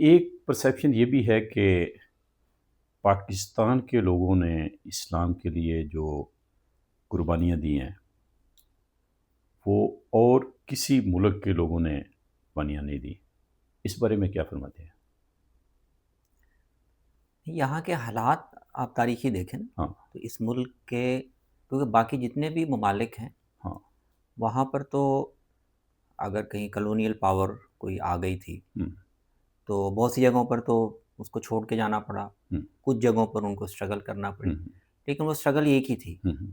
ایک پرسیپشن یہ بھی ہے کہ پاکستان کے لوگوں نے اسلام کے لیے جو قربانیاں دی ہیں وہ اور کسی ملک کے لوگوں نے قربانیاں نہیں دی. اس بارے میں کیا فرماتے ہیں؟ یہاں کے حالات آپ تاریخی دیکھیں نا، ہاں تو اس ملک کے کیونکہ باقی جتنے بھی ممالک ہیں ہاں وہاں پر تو اگر کہیں کلونیل پاور کوئی آ گئی تھی ہم، تو بہت سی جگہوں پر تو اس کو چھوڑ کے جانا پڑا، ہم، کچھ جگہوں پر ان کو اسٹرگل کرنا پڑی، ہم، لیکن وہ اسٹرگل ایک ہی تھی ہم،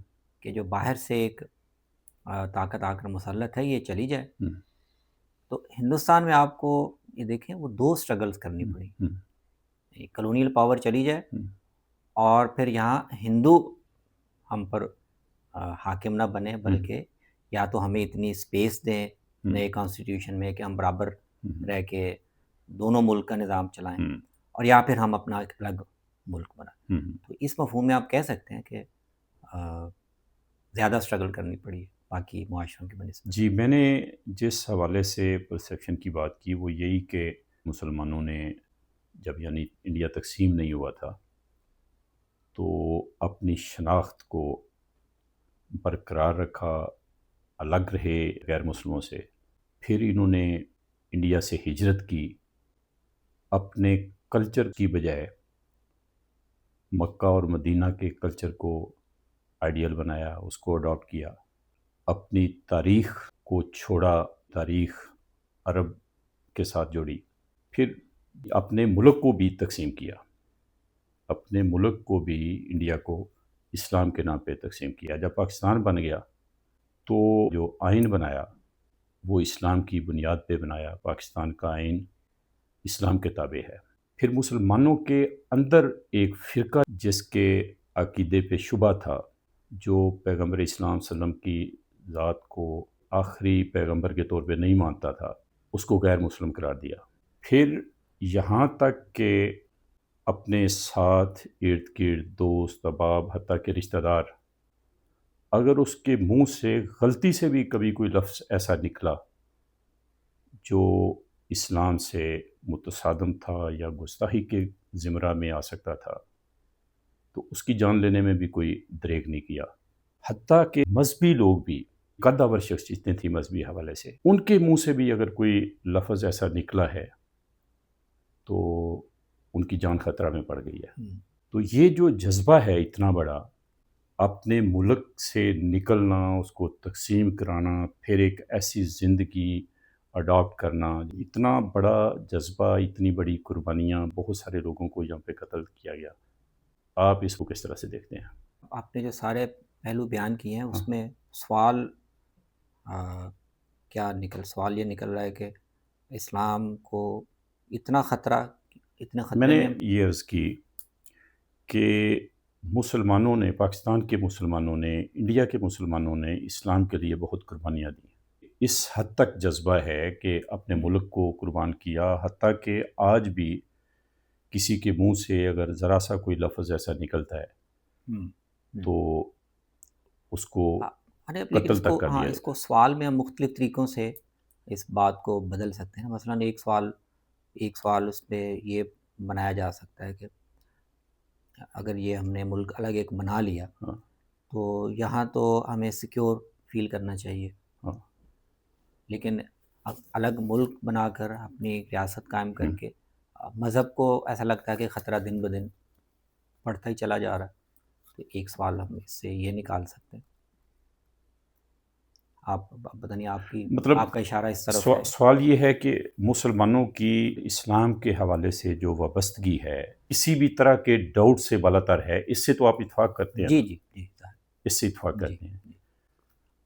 کہ جو باہر سے ایک طاقت آ کر مسلط ہے یہ چلی جائے. ہم، تو ہندوستان میں آپ کو یہ دیکھیں وہ دو اسٹرگلز کرنی ہم، پڑی، ہم، کلونیل پاور چلی جائے ہم، اور پھر یہاں ہندو ہم پر حاکم نہ بنے، بلکہ یا تو ہمیں اتنی اسپیس دیں نئے کانسٹیٹیوشن میں کہ ہم برابر رہ کے دونوں ملک کا نظام چلائیں، ہم، اور یا پھر ہم اپنا ایک الگ ملک بنائیں. ہم. تو اس مفہوم میں آپ کہہ سکتے ہیں کہ زیادہ اسٹرگل کرنی پڑی باقی معاشروں کی بنسبت. جی، میں نے جس حوالے سے پرسیپشن کی بات کی وہ یہی کہ مسلمانوں نے جب یعنی انڈیا تقسیم نہیں ہوا تھا تو اپنی شناخت کو برقرار رکھا، الگ رہے غیر مسلموں سے. پھر انہوں نے انڈیا سے ہجرت کی، اپنے کلچر کی بجائے مکہ اور مدینہ کے کلچر کو آئیڈیل بنایا، اس کو اڈاپٹ کیا، اپنی تاریخ کو چھوڑا، تاریخ عرب کے ساتھ جوڑی. پھر اپنے ملک کو بھی تقسیم کیا، اپنے ملک کو بھی انڈیا کو اسلام کے نام پہ تقسیم کیا. جب پاکستان بن گیا تو جو آئین بنایا وہ اسلام کی بنیاد پہ بنایا. پاکستان کا آئین اسلام کے تابع ہے. پھر مسلمانوں کے اندر ایک فرقہ جس کے عقیدے پہ شبہ تھا، جو پیغمبر اسلام صلی اللہ علیہ وسلم کی ذات کو آخری پیغمبر کے طور پہ نہیں مانتا تھا، اس کو غیر مسلم قرار دیا. پھر یہاں تک کہ اپنے ساتھ ارد گرد دوست احباب حتیٰ کہ رشتہ دار، اگر اس کے منہ سے غلطی سے بھی کبھی کوئی لفظ ایسا نکلا جو اسلام سے متصادم تھا یا گستاخی کے زمرہ میں آ سکتا تھا تو اس کی جان لینے میں بھی کوئی دریغ نہیں کیا. حتیٰ کہ مذہبی لوگ بھی، قدور شخص جتنے تھے مذہبی حوالے سے، ان کے منہ سے بھی اگر کوئی لفظ ایسا نکلا ہے تو ان کی جان خطرہ میں پڑ گئی ہے. تو یہ جو جذبہ ہے اتنا بڑا، اپنے ملک سے نکلنا، اس کو تقسیم کرانا، پھر ایک ایسی زندگی اڈاپٹ کرنا، اتنا بڑا جذبہ، اتنی بڑی قربانیاں، بہت سارے لوگوں کو یہاں پہ قتل کیا گیا. آپ اس کو کس طرح سے دیکھتے ہیں؟ آپ نے جو سارے پہلو بیان کیے ہیں ہاں. اس میں سوال سوال یہ نکل رہا ہے کہ اسلام کو اتنا خطرہ، اتنے میں خطرے نے میں یہ عرض کی کہ مسلمانوں نے، پاکستان کے مسلمانوں نے، انڈیا کے مسلمانوں نے اسلام کے لیے بہت قربانیاں دیں. اس حد تک جذبہ ہے کہ اپنے ملک کو قربان کیا، حتیٰ کہ آج بھی کسی کے منہ سے اگر ذرا سا کوئی لفظ ایسا نکلتا ہے تو اس کو لیکن قتل تک کر دیا اس جاتا کو سوال میں ہم مختلف طریقوں سے اس بات کو بدل سکتے ہیں. مثلا ایک سوال اس پہ یہ بنایا جا سکتا ہے کہ اگر یہ ہم نے ملک الگ ایک بنا لیا ہاں تو یہاں تو ہمیں سیکیور فیل کرنا چاہیے، ہاں لیکن الگ ملک بنا کر اپنی ایک ریاست قائم کر کے مذہب کو ایسا لگتا ہے کہ خطرہ دن بدن بڑھتا ہی چلا جا رہا ہے. تو ایک سوال ہم اس سے یہ نکال سکتے ہیں. آپ پتہ نہیں مطلب آپ کا اشارہ اس طرف ہے. سوال یہ ہے کہ مسلمانوں کی اسلام کے حوالے سے جو وابستگی ہے کسی بھی طرح کے ڈاؤٹ سے بالاتر ہے. اس سے تو آپ اتفاق کرتے ہیں جی نا؟ جی جی اس سے اتفاق جی کرتے ہیں.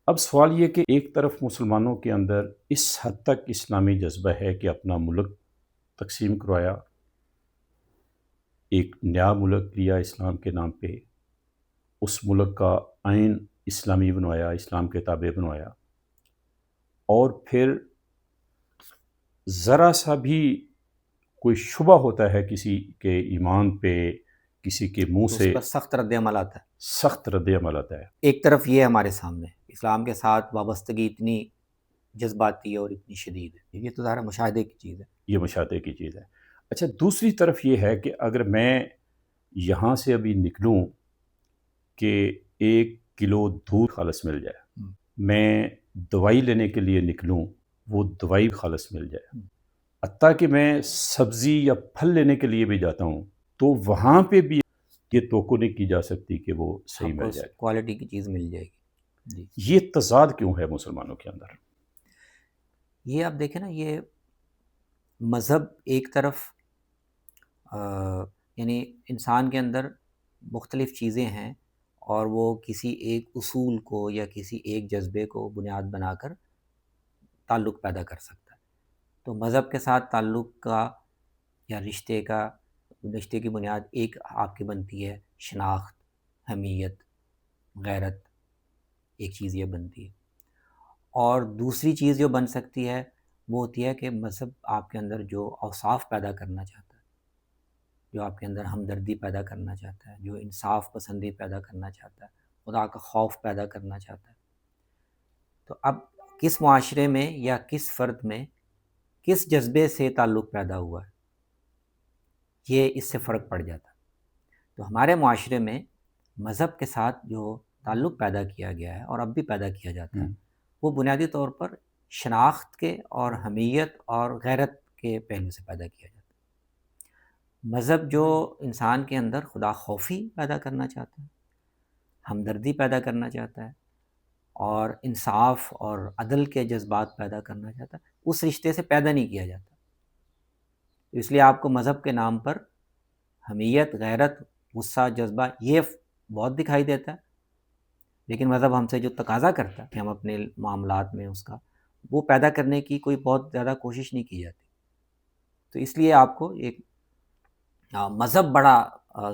اب سوال یہ کہ ایک طرف مسلمانوں کے اندر اس حد تک اسلامی جذبہ ہے کہ اپنا ملک تقسیم کروایا، ایک نیا ملک لیا اسلام کے نام پہ، اس ملک کا آئین اسلامی بنوایا، اسلام کے تابع بنوایا، اور پھر ذرا سا بھی کوئی شبہ ہوتا ہے کسی کے ایمان پہ، کسی کے منہ تو سے اس پر سخت رد عمل آتا ہے. سخت رد عمل آتا ہے. ایک طرف یہ ہمارے سامنے اسلام کے ساتھ وابستگی اتنی جذباتی اور اتنی شدید ہے، یہ تو ظاہر مشاہدے کی چیز ہے. یہ مشاہدے کی چیز ہے. اچھا، دوسری طرف یہ ہے کہ اگر میں یہاں سے ابھی نکلوں کہ 1 کلو دودھ خالص مل جائے، میں دوائی لینے کے لیے نکلوں وہ دوائی خالص مل جائے، حتیٰ کہ میں سبزی یا پھل لینے کے لیے بھی جاتا ہوں تو وہاں پہ بھی یہ توقع نہیں کی جا سکتی کہ وہ صحیح آپ کو مل جائے. کوالٹی کی چیز مل جائے گی. جی، یہ تضاد کیوں ہے مسلمانوں کے اندر؟ یہ آپ دیکھیں نا، یہ مذہب ایک طرف یعنی انسان کے اندر مختلف چیزیں ہیں اور وہ کسی ایک اصول کو یا کسی ایک جذبے کو بنیاد بنا کر تعلق پیدا کر سکتا ہے. تو مذہب کے ساتھ تعلق کا یا رشتے کی بنیاد ایک آپ کی بنتی ہے شناخت، حمیت، غیرت، ایک چیز یہ بنتی ہے. اور دوسری چیز جو بن سکتی ہے وہ ہوتی ہے کہ مذہب آپ کے اندر جو اوصاف پیدا کرنا چاہتا ہے، جو آپ کے اندر ہمدردی پیدا کرنا چاہتا ہے، جو انصاف پسندی پیدا کرنا چاہتا ہے، خدا کا خوف پیدا کرنا چاہتا ہے. تو اب کس معاشرے میں یا کس فرد میں کس جذبے سے تعلق پیدا ہوا ہے، یہ اس سے فرق پڑ جاتا ہے. تو ہمارے معاشرے میں مذہب کے ساتھ جو تعلق پیدا کیا گیا ہے اور اب بھی پیدا کیا جاتا ہے وہ بنیادی طور پر شناخت کے اور حمیت اور غیرت کے پہلو سے پیدا کیا جاتا ہے. مذہب جو انسان کے اندر خدا خوفی پیدا کرنا چاہتا ہے، ہمدردی پیدا کرنا چاہتا ہے اور انصاف اور عدل کے جذبات پیدا کرنا چاہتا ہے، اس رشتے سے پیدا نہیں کیا جاتا. اس لیے آپ کو مذہب کے نام پر حمیت، غیرت، غصہ، جذبہ یہ بہت دکھائی دیتا ہے، لیکن مذہب ہم سے جو تقاضا کرتا ہے کہ ہم اپنے معاملات میں اس کا وہ پیدا کرنے کی کوئی بہت زیادہ کوشش نہیں کی جاتی. تو اس لیے آپ کو ایک مذہب بڑا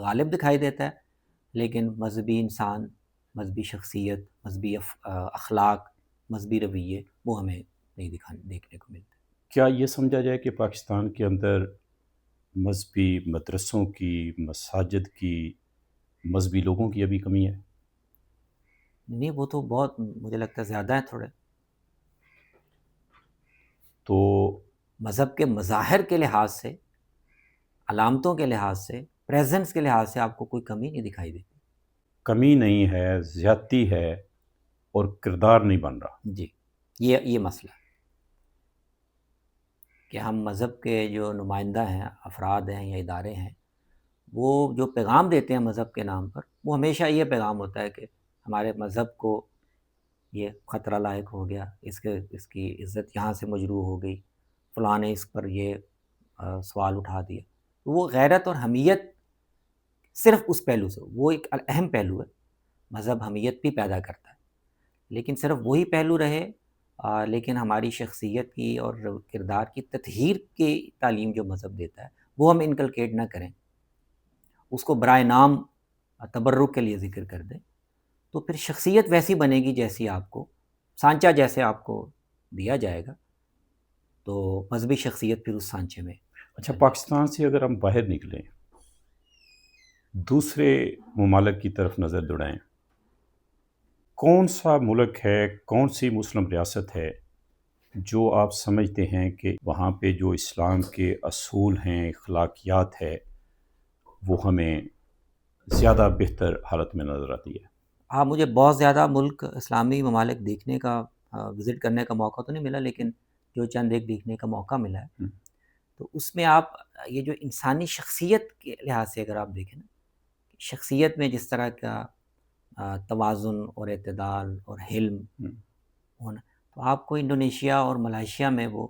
غالب دکھائی دیتا ہے، لیکن مذہبی انسان، مذہبی شخصیت، مذہبی اخلاق، مذہبی رویے وہ ہمیں نہیں دیکھنے کو ملتے. کیا یہ سمجھا جائے کہ پاکستان کے اندر مذہبی مدرسوں کی، مساجد کی، مذہبی لوگوں کی ابھی کمی ہے؟ نہیں، وہ تو بہت مجھے لگتا ہے زیادہ ہیں تھوڑے. تو مذہب کے مظاہر کے لحاظ سے، علامتوں کے لحاظ سے، پریزنس کے لحاظ سے آپ کو کوئی کمی نہیں دکھائی دیتی. کمی نہیں ہے، زیادتی ہے اور کردار نہیں بن رہا. جی، یہ مسئلہ ہے کہ ہم مذہب کے جو نمائندہ ہیں، افراد ہیں یا ادارے ہیں، وہ جو پیغام دیتے ہیں مذہب کے نام پر وہ ہمیشہ یہ پیغام ہوتا ہے کہ ہمارے مذہب کو یہ خطرہ لاحق ہو گیا، اس کی عزت یہاں سے مجروح ہو گئی، فلاں نے اس پر یہ سوال اٹھا دیا. وہ غیرت اور حمیت صرف اس پہلو سے، وہ ایک اہم پہلو ہے، مذہب حمیت بھی پیدا کرتا ہے، لیکن صرف وہی پہلو رہے. لیکن ہماری شخصیت کی اور کردار کی تطہیر کی تعلیم جو مذہب دیتا ہے وہ ہم انکلکیٹ نہ کریں، اس کو برائے نام تبرک کے لیے ذکر کر دیں، تو پھر شخصیت ویسی بنے گی جیسی آپ کو سانچہ جیسے آپ کو دیا جائے گا، تو مذہبی شخصیت پھر اس سانچے میں. اچھا، پاکستان سے اگر ہم باہر نکلیں، دوسرے ممالک کی طرف نظر دوڑائیں، کون سا ملک ہے، کون سی مسلم ریاست ہے جو آپ سمجھتے ہیں کہ وہاں پہ جو اسلام کے اصول ہیں، اخلاقیات ہے، وہ ہمیں زیادہ بہتر حالت میں نظر آتی ہے؟ ہاں، مجھے بہت زیادہ ملک اسلامی ممالک دیکھنے کا وزٹ کرنے کا موقع تو نہیں ملا، لیکن جو چند ایک دیکھنے کا موقع ملا ہے تو اس میں آپ یہ جو انسانی شخصیت کے لحاظ سے اگر آپ دیکھیں نا، شخصیت میں جس طرح کا توازن اور اعتدال اور حلم ہونا، تو آپ کو انڈونیشیا اور ملائیشیا میں وہ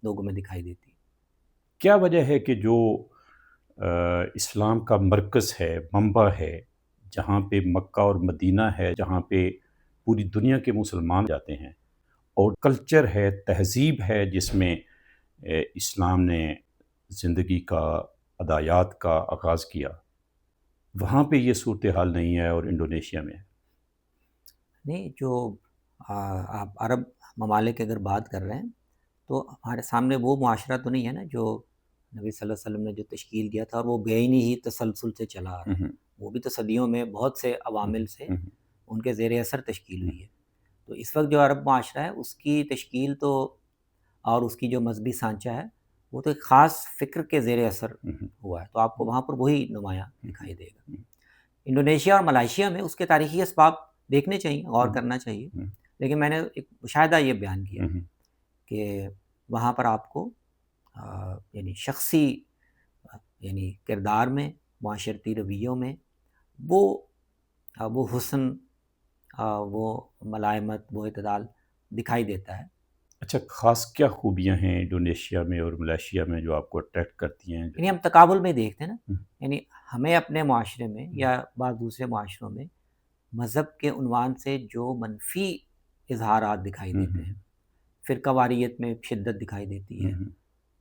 لوگوں میں دکھائی دیتی ہے. کیا وجہ ہے کہ جو اسلام کا مرکز ہے، منبع ہے، جہاں پہ مکہ اور مدینہ ہے، جہاں پہ پوری دنیا کے مسلمان جاتے ہیں، اور کلچر ہے، تہذیب ہے جس میں اسلام نے زندگی کا، ادایات کا آغاز کیا، وہاں پہ یہ صورتحال نہیں ہے اور انڈونیشیا میں ہے؟ نہیں، جو آپ عرب ممالک اگر بات کر رہے ہیں تو ہمارے سامنے وہ معاشرہ تو نہیں ہے نا جو نبی صلی اللہ علیہ وسلم نے جو تشکیل دیا تھا اور وہ بے ہی تسلسل سے چلا آ رہا ہے. وہ بھی تو صدیوں میں بہت سے عوامل سے ان کے زیر اثر تشکیل ہوئی ہے. تو اس وقت جو عرب معاشرہ ہے اس کی تشکیل تو اور اس کی جو مذہبی سانچہ ہے وہ تو ایک خاص فکر کے زیر اثر ہوا ہے، تو آپ کو وہاں پر وہی نمایاں دکھائی دے گا۔ انڈونیشیا اور ملائیشیا میں اس کے تاریخی اسباب دیکھنے چاہیے، غور کرنا چاہیے، لیکن میں نے ایک مشاہدہ یہ بیان کیا کہ وہاں پر آپ کو یعنی شخصی یعنی کردار میں، معاشرتی رویوں میں وہ حسن، وہ ملائمت، وہ اعتدال دکھائی دیتا ہے۔ اچھا، خاص کیا خوبیاں ہیں انڈونیشیا میں اور ملائیشیا میں جو آپ کو اٹریکٹ کرتی ہیں؟ یعنی ہم تقابل میں دیکھتے ہیں نا، یعنی ہمیں اپنے معاشرے میں یا بعض دوسرے معاشروں میں مذہب کے عنوان سے جو منفی اظہارات دکھائی دیتے ہیں، فرقہ واریت میں شدت دکھائی دیتی ہے،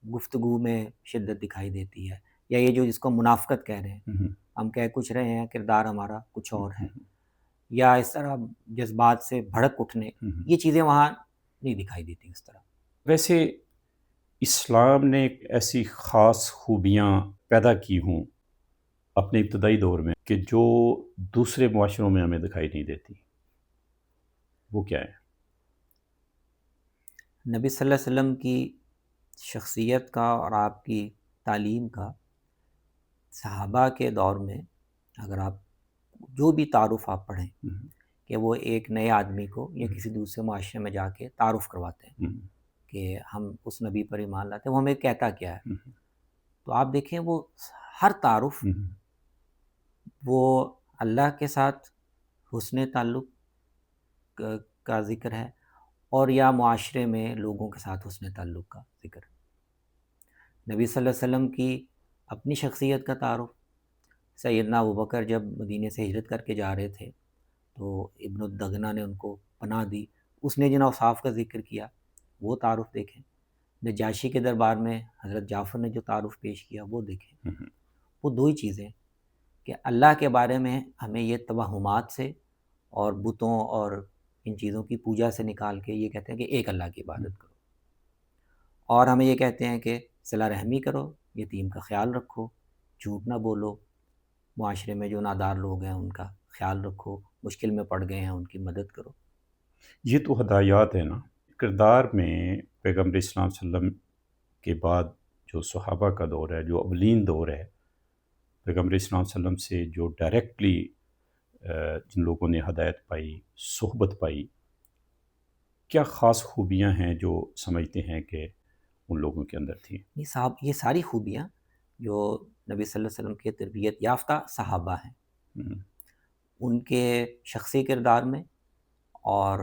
گفتگو میں شدت دکھائی دیتی ہے، یا یہ جو جس کو منافقت کہہ رہے ہیں، ہم کہہ کچھ رہے ہیں، کردار ہمارا کچھ اور ہے، یا اس طرح جذبات سے بھڑک اٹھنے، یہ چیزیں وہاں نہیں دکھائی دیتی اس طرح۔ ویسے اسلام نے ایسی خاص خوبیاں پیدا کی ہوں اپنے ابتدائی دور میں کہ جو دوسرے معاشروں میں ہمیں دکھائی نہیں دیتی، وہ کیا ہے؟ نبی صلی اللہ علیہ وسلم کی شخصیت کا اور آپ کی تعلیم کا صحابہ کے دور میں، اگر آپ جو بھی تعارف آپ پڑھیں کہ وہ ایک نئے آدمی کو یا کسی دوسرے معاشرے میں جا کے تعارف کرواتے ہیں کہ ہم اس نبی پر ایمان لاتے ہیں، وہ ہمیں کہتا کیا ہے، تو آپ دیکھیں وہ ہر تعارف وہ اللہ کے ساتھ حسن تعلق کا ذکر ہے اور یا معاشرے میں لوگوں کے ساتھ حسن تعلق کا ذکر ہے۔ نبی صلی اللہ علیہ وسلم کی اپنی شخصیت کا تعارف، سیدنا ابوبکر جب مدینے سے ہجرت کر کے جا رہے تھے تو ابن الدغنہ نے ان کو پناہ دی، اس نے جن اوصاف کا ذکر کیا وہ تعارف دیکھیں۔ نجاشی کے دربار میں حضرت جعفر نے جو تعارف پیش کیا وہ دیکھیں۔ وہ دو ہی چیزیں کہ اللہ کے بارے میں ہمیں یہ توہمات سے اور بتوں اور ان چیزوں کی پوجا سے نکال کے یہ کہتے ہیں کہ ایک اللہ کی عبادت کرو، اور ہمیں یہ کہتے ہیں کہ صلہ رحمی کرو، یتیم کا خیال رکھو، جھوٹ نہ بولو، معاشرے میں جو نادار لوگ ہیں ان کا خیال رکھو، مشکل میں پڑ گئے ہیں ان کی مدد کرو۔ یہ تو ہدایات ہیں نا۔ کردار میں پیغمبر اسلام صلی اللہ علیہ وسلم کے بعد جو صحابہ کا دور ہے، جو اولین دور ہے، پیغمبر اسلام صلی اللہ علیہ وسلم سے جو ڈائریکٹلی جن لوگوں نے ہدایت پائی، صحبت پائی، کیا خاص خوبیاں ہیں جو سمجھتے ہیں کہ ان لوگوں کے اندر تھیں؟ یہ ساری خوبیاں جو نبی صلی اللہ علیہ وسلم کے تربیت یافتہ صحابہ ہیں ان کے شخصی کردار میں، اور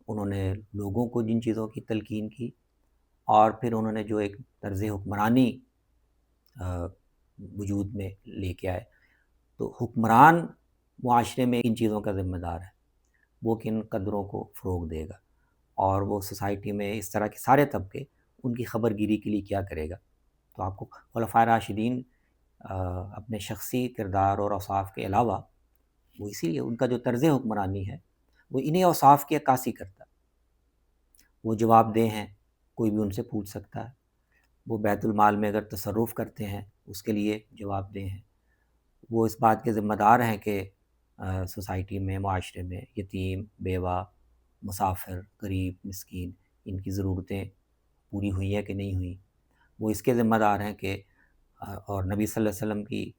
انہوں نے لوگوں کو جن چیزوں کی تلقین کی، اور پھر انہوں نے جو ایک طرز حکمرانی وجود میں لے کے آئے، تو حکمران معاشرے میں ان چیزوں کا ذمہ دار ہے، وہ کن قدروں کو فروغ دے گا، اور وہ سوسائٹی میں اس طرح کے سارے طبقے ان کی خبر گیری کے لیے کیا کرے گا۔ تو آپ کو خلفائے راشدین اپنے شخصی کردار اور اوصاف کے علاوہ، وہ اسی لیے ان کا جو طرز حکمرانی ہے وہ انہی اوصاف کی عکاسی کرتا ہے۔ وہ جواب دہ ہیں، کوئی بھی ان سے پوچھ سکتا ہے، وہ بیت المال میں اگر تصرف کرتے ہیں اس کے لیے جواب دہ ہیں، وہ اس بات کے ذمہ دار ہیں کہ سوسائٹی میں، معاشرے میں یتیم، بیوہ، مسافر، غریب، مسکین، ان کی ضرورتیں پوری ہوئی ہیں کہ نہیں ہوئی، وہ اس کے ذمہ دار ہیں کہ اور نبی صلی اللہ علیہ وسلم کی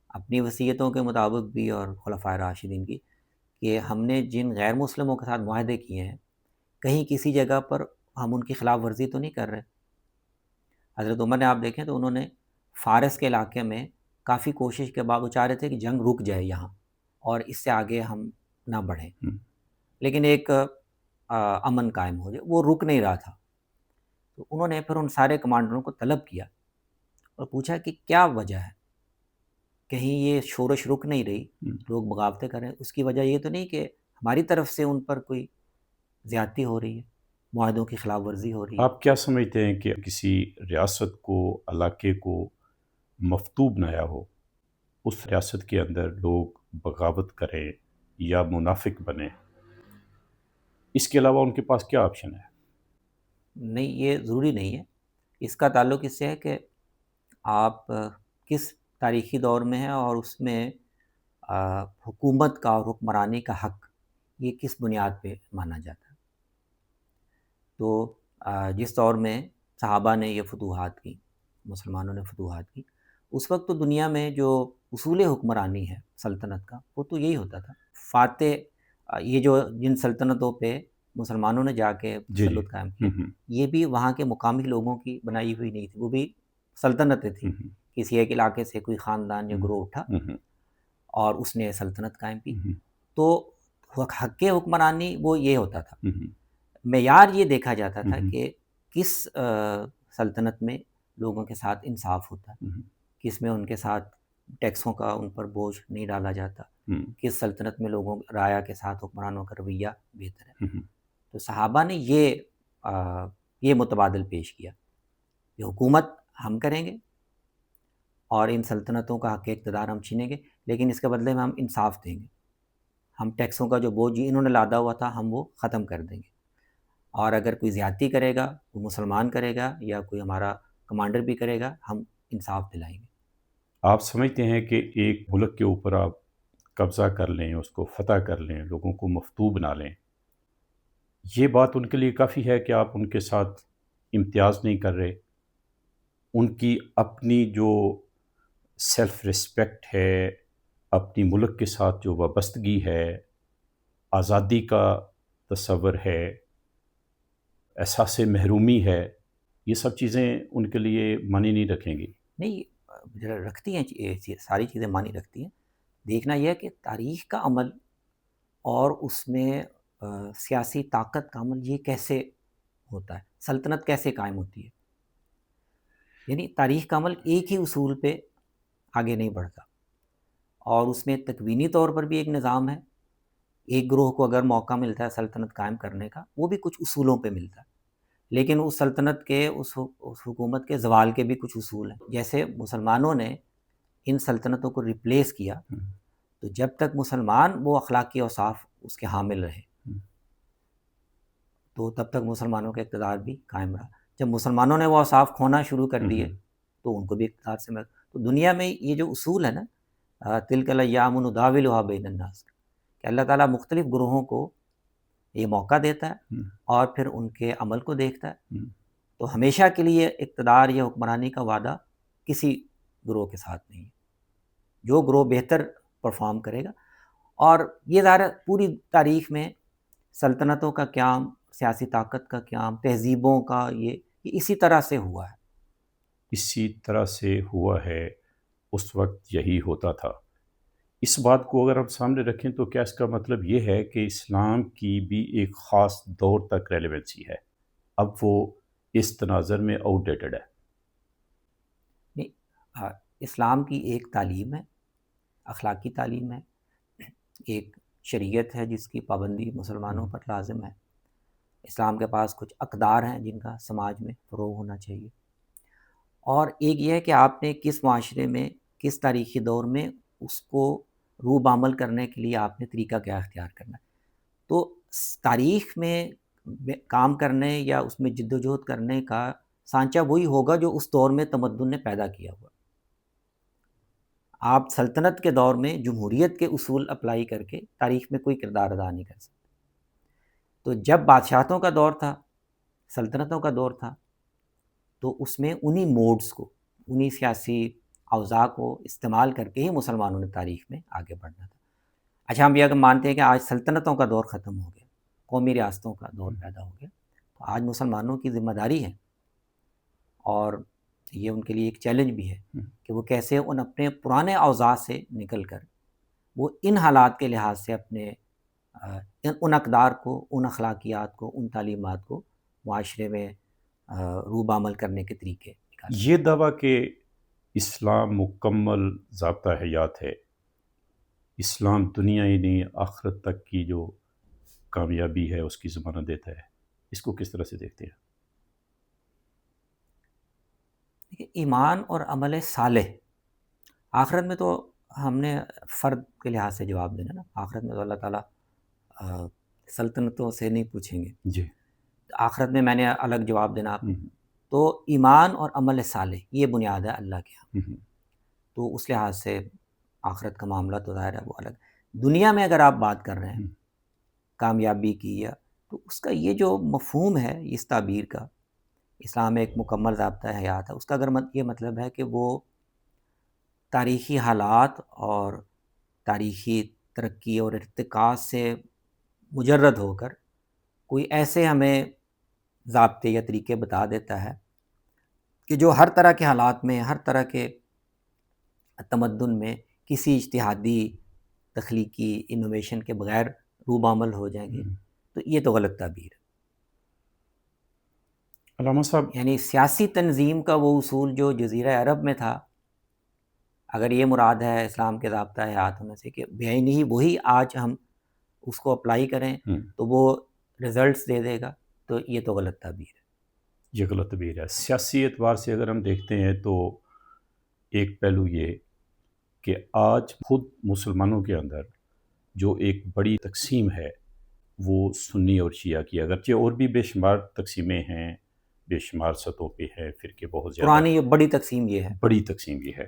اپنی وصیتوں کے مطابق بھی اور خلفائے راشدین کی، کہ ہم نے جن غیر مسلموں کے ساتھ معاہدے کیے ہیں کہیں کسی جگہ پر ہم ان کی خلاف ورزی تو نہیں کر رہے۔ حضرت عمر نے آپ دیکھیں تو انہوں نے فارس کے علاقے میں کافی کوشش کے بعد وہ چاہ رہے تھے کہ جنگ رک جائے یہاں اور اس سے آگے ہم نہ بڑھیں، لیکن ایک امن قائم ہو جائے، وہ رک نہیں رہا تھا۔ تو انہوں نے پھر ان سارے کمانڈروں کو طلب کیا اور پوچھا کہ کیا وجہ ہے، کہیں یہ شورش رک نہیں رہی، لوگ بغاوتیں کر رہے ہیں، اس کی وجہ یہ تو نہیں کہ ہماری طرف سے ان پر کوئی زیادتی ہو رہی ہے، معاہدوں کی خلاف ورزی ہو رہی ہے؟ آپ کیا سمجھتے ہیں کہ کسی ریاست کو، علاقے کو مفتوح بنایا ہو، اس ریاست کے اندر لوگ بغاوت کریں یا منافق بنیں، اس کے علاوہ ان کے پاس کیا آپشن ہے؟ نہیں، یہ ضروری نہیں ہے، اس کا تعلق اس سے ہے کہ آپ کس تاریخی دور میں ہیں اور اس میں حکومت کا اور حکمرانی کا حق یہ کس بنیاد پہ مانا جاتا ہے۔ تو جس دور میں صحابہ نے یہ فتوحات کی، مسلمانوں نے فتوحات کی، اس وقت تو دنیا میں جو اصول حکمرانی ہے سلطنت کا وہ تو یہی ہوتا تھا. فاتح یہ جو جن سلطنتوں پہ مسلمانوں نے جا کے جی جی. تسلط قائم کیا، یہ بھی وہاں کے مقامی لوگوں کی بنائی ہوئی نہیں تھی، وہ بھی سلطنتیں تھیں. کسی ایک علاقے سے کوئی خاندان یا گروہ اٹھا اور اس نے سلطنت قائم کی. تو حق حکمرانی وہ یہ ہوتا تھا. معیار یہ دیکھا جاتا تھا کہ کس سلطنت میں لوگوں کے ساتھ انصاف ہوتا ہے، کس میں ان کے ساتھ ٹیکسوں کا ان پر بوجھ نہیں ڈالا جاتا، کس سلطنت میں لوگوں رعایا کے ساتھ حکمرانوں کا رویہ بہتر ہے. تو صحابہ نے یہ متبادل پیش کیا کہ حکومت ہم کریں گے اور ان سلطنتوں کا حق اقتدار ہم چھینیں گے، لیکن اس کے بدلے میں ہم انصاف دیں گے. ہم ٹیکسوں کا جو بوجھ انہوں نے لادا ہوا تھا ہم وہ ختم کر دیں گے، اور اگر کوئی زیادتی کرے گا، کوئی مسلمان کرے گا یا کوئی ہمارا کمانڈر بھی کرے گا، ہم انصاف دلائیں گے. آپ سمجھتے ہیں کہ ایک ملک کے اوپر آپ قبضہ کر لیں، اس کو فتح کر لیں، لوگوں کو مفتو بنا لیں، یہ بات ان کے لیے کافی ہے کہ آپ ان کے ساتھ امتیاز نہیں کر رہے؟ ان کی اپنی جو سیلف رسپیکٹ ہے، اپنی ملک کے ساتھ جو وابستگی ہے، آزادی کا تصور ہے، احساس محرومی ہے، یہ سب چیزیں ان کے لیے معنی نہیں رکھیں گی؟ نہیں، رکھتی ہیں، ساری چیزیں معنی رکھتی ہیں. دیکھنا یہ ہے کہ تاریخ کا عمل اور اس میں سیاسی طاقت کا عمل یہ کیسے ہوتا ہے، سلطنت کیسے قائم ہوتی ہے. یعنی تاریخ کا عمل ایک ہی اصول پہ آگے نہیں بڑھتا، اور اس میں تکوینی طور پر بھی ایک نظام ہے. ایک گروہ کو اگر موقع ملتا ہے سلطنت قائم کرنے کا، وہ بھی کچھ اصولوں پہ ملتا ہے، لیکن اس سلطنت کے اس حکومت کے زوال کے بھی کچھ اصول ہیں. جیسے مسلمانوں نے ان سلطنتوں کو ریپلیس کیا، تو جب تک مسلمان وہ اخلاقی اوصاف اس کے حامل رہے تو تب تک مسلمانوں کا اقتدار بھی قائم رہا. جب مسلمانوں نے وہ اوصاف کھونا شروع کر دیے تو ان کو بھی اقتدار سے تو دنیا میں یہ جو اصول ہے نا، تلک الایام نداولها بین الناس، کہ اللہ تعالیٰ مختلف گروہوں کو یہ موقع دیتا ہے اور پھر ان کے عمل کو دیکھتا ہے. تو ہمیشہ کے لیے اقتدار یا حکمرانی کا وعدہ کسی گروہ کے ساتھ نہیں ہے. جو گروہ بہتر پرفارم کرے گا، اور یہ ظاہر پوری تاریخ میں سلطنتوں کا قیام، سیاسی طاقت کا قیام، تہذیبوں کا یہ اسی طرح سے ہوا ہے. اسی طرح سے ہوا ہے، اس وقت یہی ہوتا تھا. اس بات کو اگر ہم سامنے رکھیں تو کیا اس کا مطلب یہ ہے کہ اسلام کی بھی ایک خاص دور تک ریلیونسی ہے، اب وہ اس تناظر میں آؤٹ ڈیٹڈ ہے؟ نہیں، اسلام کی ایک تعلیم ہے، اخلاقی تعلیم ہے، ایک شریعت ہے جس کی پابندی مسلمانوں پر لازم ہے. اسلام کے پاس کچھ اقدار ہیں جن کا سماج میں فروغ ہونا چاہیے. اور ایک یہ ہے کہ آپ نے کس معاشرے میں، کس تاریخی دور میں اس کو روب عمل کرنے کے لیے آپ نے طریقہ کیا اختیار کرنا ہے. تو تاریخ میں کام کرنے یا اس میں جد و جہد کرنے کا سانچہ وہی ہوگا جو اس دور میں تمدن نے پیدا کیا ہوا. آپ سلطنت کے دور میں جمہوریت کے اصول اپلائی کر کے تاریخ میں کوئی کردار ادا نہیں کر سکتے. تو جب بادشاہتوں کا دور تھا، سلطنتوں کا دور تھا، تو اس میں انہی موڈز کو، انہی سیاسی اوضاع کو استعمال کر کے ہی مسلمانوں نے تاریخ میں آگے بڑھنا تھا. اچھا، ہم یہ اگر مانتے ہیں کہ آج سلطنتوں کا دور ختم ہو گیا، قومی ریاستوں کا دور پیدا ہو گیا، تو آج مسلمانوں کی ذمہ داری ہے، اور یہ ان کے لیے ایک چیلنج بھی ہے کہ وہ کیسے ان اپنے پرانے اوضاع سے نکل کر وہ ان حالات کے لحاظ سے اپنے ان اقدار کو، ان اخلاقیات کو، ان تعلیمات کو معاشرے میں روب عمل کرنے کے طریقے نکالیں. یہ دعویٰ کہ اسلام مکمل ضابطہ حیات ہے، اسلام دنیا ہی نہیں آخرت تک کی جو کامیابی ہے اس کی ضمانت دیتا ہے، اس کو کس طرح سے دیکھتے ہیں؟ ایمان اور عمل صالح آخرت میں تو ہم نے فرد کے لحاظ سے جواب دینا نا. آخرت میں تو اللہ تعالیٰ سلطنتوں سے نہیں پوچھیں گے. جی. آخرت میں نے الگ جواب دینا آپ. تو ایمان اور عمل صالح یہ بنیاد ہے اللہ کے ہاں. تو اس لحاظ سے آخرت کا معاملہ تو ظاہر ہے وہ الگ. دنیا میں اگر آپ بات کر رہے ہیں کامیابی کی، یا تو اس کا یہ جو مفہوم ہے اس تعبیر کا اسلام میں ایک مکمل ضابطہ حیات ہے، اس کا اگر یہ مطلب ہے کہ وہ تاریخی حالات اور تاریخی ترقی اور ارتقاء سے مجرد ہو کر کوئی ایسے ہمیں ضابطے یا طریقے بتا دیتا ہے کہ جو ہر طرح کے حالات میں، ہر طرح کے تمدن میں کسی اجتہادی تخلیقی انوویشن کے بغیر روب عمل ہو جائیں گے، تو یہ تو غلط تعبیر ہے۔ علامہ صاحب، یعنی سیاسی تنظیم کا وہ اصول جو جزیرہ عرب میں تھا، اگر یہ مراد ہے اسلام کے ضابطہ حیات میں سے کہ بعینی ہی وہی آج ہم اس کو اپلائی کریں تو وہ رزلٹس دے دے گا، تو یہ تو غلط تعبیر ہے۔ یہ غلط تعبیر ہے۔ سیاسی اعتبار سے اگر ہم دیکھتے ہیں تو ایک پہلو یہ کہ آج خود مسلمانوں کے اندر جو ایک بڑی تقسیم ہے وہ سنی اور شیعہ کی، اگرچہ اور بھی بے شمار تقسیمیں ہیں، بے شمار سطحوں پہ ہیں، فرقے بہت زیادہ، پرانی بڑی تقسیم یہ ہے، بڑی تقسیم یہ ہے۔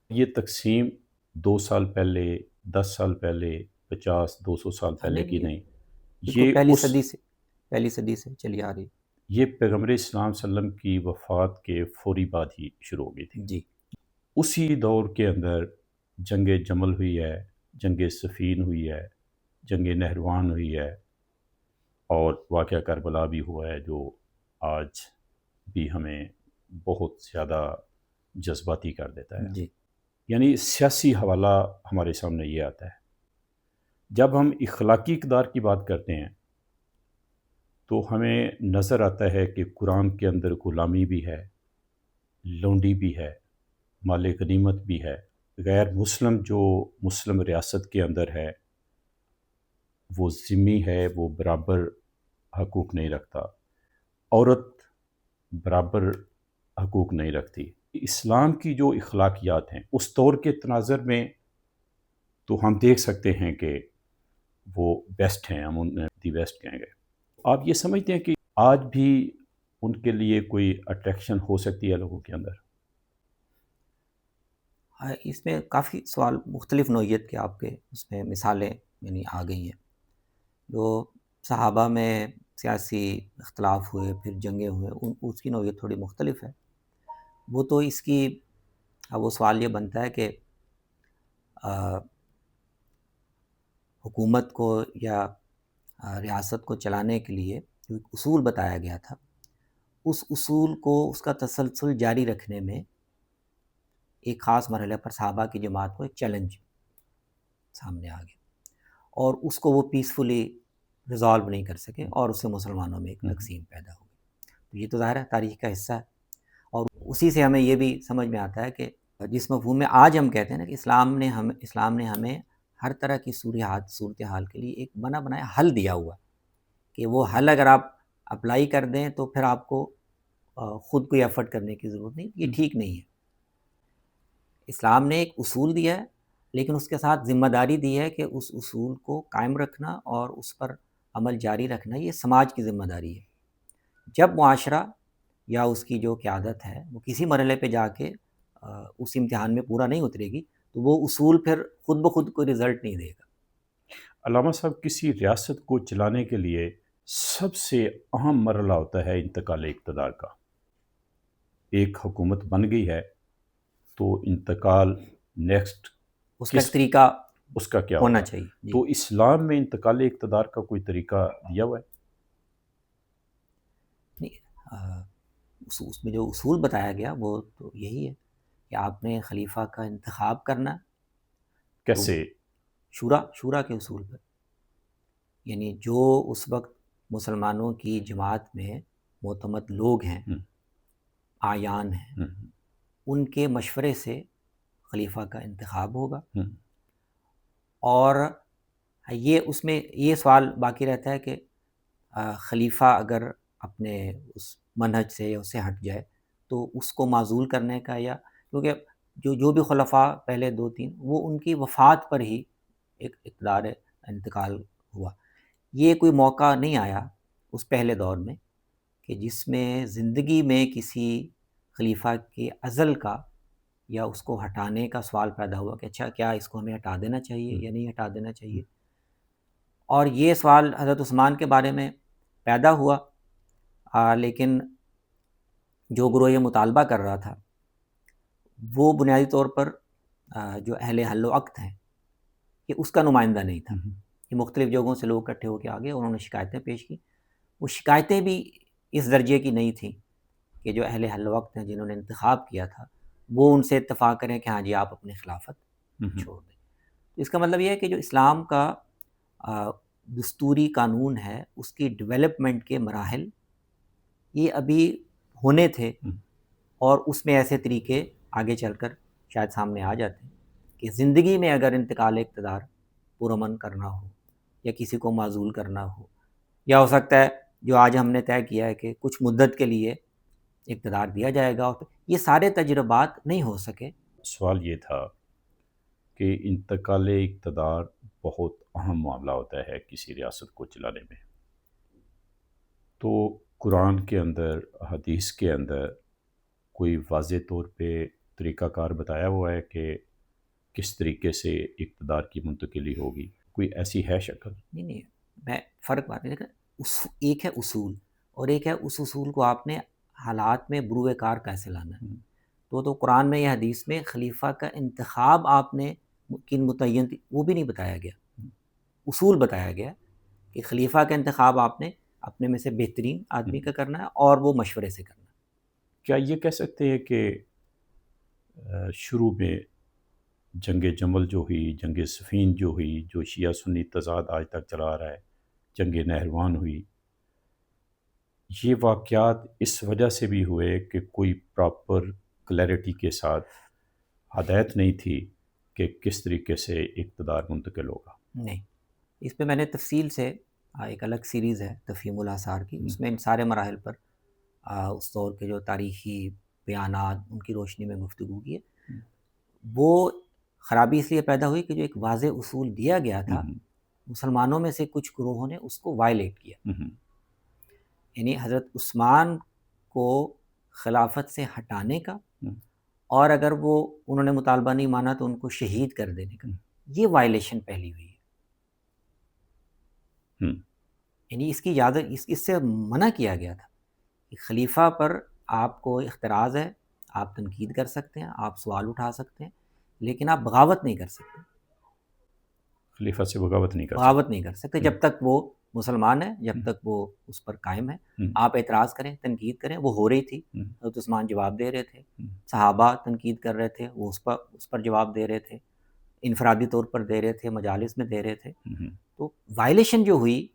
یہ تقسیم 2 سال پہلے، 10 سال پہلے، 50-200 سال پہلے کی نہیں، یہ پہلی صدی سے چلی آ رہی، یہ پیغمبر اسلام صلی اللہ علیہ وسلم کی وفات کے فوری بعد ہی شروع ہو گئی تھی۔ جی، اسی دور کے اندر جنگ جمل ہوئی ہے، جنگ صفین ہوئی ہے، جنگ نہروان ہوئی ہے، اور واقعہ کربلا بھی ہوا ہے جو آج بھی ہمیں بہت زیادہ جذباتی کر دیتا ہے۔ جی، یعنی سیاسی حوالہ ہمارے سامنے یہ آتا ہے۔ جب ہم اخلاقی اقدار کی بات کرتے ہیں تو ہمیں نظر آتا ہے کہ قرآن کے اندر غلامی بھی ہے، لونڈی بھی ہے، مال غنیمت بھی ہے، غیر مسلم جو مسلم ریاست کے اندر ہے وہ ذمہ ہے، وہ برابر حقوق نہیں رکھتا، عورت برابر حقوق نہیں رکھتی۔ اسلام کی جو اخلاقیات ہیں اس دور کے تناظر میں تو ہم دیکھ سکتے ہیں کہ وہ بیسٹ ہیں، ہم انہیں دی بیسٹ کہیں گے۔ آپ یہ سمجھتے ہیں کہ آج بھی ان کے لیے کوئی اٹریکشن ہو سکتی ہے لوگوں کے اندر؟ اس میں کافی سوال مختلف نوعیت کے آپ کے اس میں مثالیں یعنی آ گئی ہیں۔ جو صحابہ میں سیاسی اختلاف ہوئے، پھر جنگیں ہوئے، اس کی نوعیت تھوڑی مختلف ہے۔ وہ تو اس کی وہ سوال یہ بنتا ہے کہ حکومت کو یا ریاست کو چلانے کے لیے جو ایک اصول بتایا گیا تھا، اس اصول کو اس کا تسلسل جاری رکھنے میں ایک خاص مرحلے پر صحابہ کی جماعت کو ایک چیلنج سامنے آ گیا، اور اس کو وہ پیسفلی ریزالو نہیں کر سکے، اور اس سے مسلمانوں میں ایک تقسیم پیدا ہو گئی۔ تو یہ تو ظاہر ہے تاریخ کا حصہ ہے، اور اسی سے ہمیں یہ بھی سمجھ میں آتا ہے کہ جس مفہوم میں آج ہم کہتے ہیں نا کہ اسلام نے ہمیں ہر طرح کی صورتحال کے لیے ایک بنا بنایا حل دیا ہوا، کہ وہ حل اگر آپ اپلائی کر دیں تو پھر آپ کو خود کوئی ایفرٹ کرنے کی ضرورت نہیں، یہ ٹھیک نہیں ہے۔ اسلام نے ایک اصول دیا ہے، لیکن اس کے ساتھ ذمہ داری دی ہے کہ اس اصول کو قائم رکھنا اور اس پر عمل جاری رکھنا یہ سماج کی ذمہ داری ہے۔ جب معاشرہ یا اس کی جو قیادت ہے وہ کسی مرحلے پہ جا کے اس امتحان میں پورا نہیں اترے گی تو وہ اصول پھر خود بخود کوئی رزلٹ نہیں دے گا۔ علامہ صاحب، کسی ریاست کو چلانے کے لیے سب سے اہم مرحلہ ہوتا ہے انتقال اقتدار کا۔ ایک حکومت بن گئی ہے تو انتقال نیکسٹ اس کا طریقہ اس کا کیا ہونا ہوگا؟ چاہیے۔ تو اسلام میں انتقال اقتدار کا کوئی طریقہ دیا ہوا ہے؟ اس میں جو اصول بتایا گیا وہ تو یہی ہے کہ آپ نے خلیفہ کا انتخاب کرنا، کیسے؟ شورا کے اصول پر، یعنی جو اس وقت مسلمانوں کی جماعت میں معتمد لوگ ہیں، آیان ہیں، ان کے مشورے سے خلیفہ کا انتخاب ہوگا، اور یہ اس میں یہ سوال باقی رہتا ہے کہ خلیفہ اگر اپنے اس منہج سے یا اس سے ہٹ جائے تو اس کو معزول کرنے کا، یا کیونکہ جو بھی خلفاء پہلے 2-3 وہ ان کی وفات پر ہی ایک اقتدار انتقال ہوا، یہ کوئی موقع نہیں آیا اس پہلے دور میں کہ جس میں زندگی میں کسی خلیفہ کے عزل کا یا اس کو ہٹانے کا سوال پیدا ہوا کہ اچھا کیا اس کو ہمیں ہٹا دینا چاہیے یا نہیں ہٹا دینا چاہیے۔ اور یہ سوال حضرت عثمان کے بارے میں پیدا ہوا، لیکن جو گروہ یہ مطالبہ کر رہا تھا وہ بنیادی طور پر جو اہل حل و عقد ہیں یہ اس کا نمائندہ نہیں تھا. یہ مختلف جگہوں سے لوگ اکٹھے ہو کے آگے انہوں نے شکایتیں پیش کی. وہ شکایتیں بھی اس درجے کی نہیں تھیں کہ جو اہل حل و عقد ہیں جنہوں نے انتخاب کیا تھا وہ ان سے اتفاق کریں کہ ہاں جی آپ اپنی خلافت چھوڑ دیں. تو اس کا مطلب یہ ہے کہ جو اسلام کا دستوری قانون ہے اس کی ڈیولپمنٹ کے مراحل یہ ابھی ہونے تھے اور اس میں ایسے طریقے آگے چل کر شاید سامنے آ جاتے ہیں کہ زندگی میں اگر انتقال اقتدار پرامن کرنا ہو یا کسی کو معزول کرنا ہو یا ہو سکتا ہے جو آج ہم نے طے کیا ہے کہ کچھ مدت کے لیے اقتدار دیا جائے گا، یہ سارے تجربات نہیں ہو سکے. سوال یہ تھا کہ انتقال اقتدار بہت اہم معاملہ ہوتا ہے کسی ریاست کو چلانے میں. تو قرآن کے اندر، حدیث کے اندر کوئی واضح طور پہ طریقہ کار بتایا ہوا ہے کہ کس طریقے سے اقتدار کی منتقلی ہوگی؟ کوئی ایسی ہے شکل؟ نہیں، میں فرق بات نہیں. ایک ہے اصول اور ایک ہے اس اصول کو آپ نے حالات میں بروئے کار کیسے لانا ہے. تو قرآن میں یا حدیث میں خلیفہ کا انتخاب آپ نے کن متعین وہ بھی نہیں بتایا گیا. اصول بتایا گیا کہ خلیفہ کا انتخاب آپ نے اپنے میں سے بہترین آدمی کا کرنا ہے اور وہ مشورے سے کرنا ہے. کیا یہ کہہ سکتے ہیں کہ شروع میں جنگ جمل جو ہوئی، جنگ صفین جو ہوئی، جو شیعہ سنی تضاد آج تک چلا رہا ہے، جنگ نہروان ہوئی، یہ واقعات اس وجہ سے بھی ہوئے کہ کوئی پراپر کلیئرٹی کے ساتھ ہدایت نہیں تھی کہ کس طریقے سے اقتدار منتقل ہوگا؟ نہیں، اس پہ میں نے تفصیل سے ایک الگ سیریز ہے تفہیم الاثار کی، اس میں ان سارے مراحل پر اس دور کے جو تاریخی بیانات ان کی روشنی میں گفتگو کی ہے. وہ خرابی اس لیے پیدا ہوئی کہ جو ایک واضح اصول دیا گیا تھا مسلمانوں میں سے کچھ گروہوں نے اس کو وائلیٹ کیا. یعنی حضرت عثمان کو خلافت سے ہٹانے کا اور اگر وہ انہوں نے مطالبہ نہیں مانا تو ان کو شہید کر دینے کا، یہ وائلیشن پہلی ہوئی ہے. یعنی اس کی اجازت اس سے منع کیا گیا تھا کہ خلیفہ پر آپ کو اختراض ہے، آپ تنقید کر سکتے ہیں، آپ سوال اٹھا سکتے ہیں، لیکن آپ بغاوت نہیں کر سکتے. خلیفہ سے بغاوت نہیں کر سکتے جب تک وہ مسلمان ہے، جب تک وہ اس پر قائم ہے. آپ اعتراض کریں، تنقید کریں، وہ ہو رہی تھی. حضرت عثمان جواب دے رہے تھے، صحابہ تنقید کر رہے تھے، وہ اس پر جواب دے رہے تھے، انفرادی طور پر دے رہے تھے، مجالس میں دے رہے تھے. تو وائلیشن جو ہوئی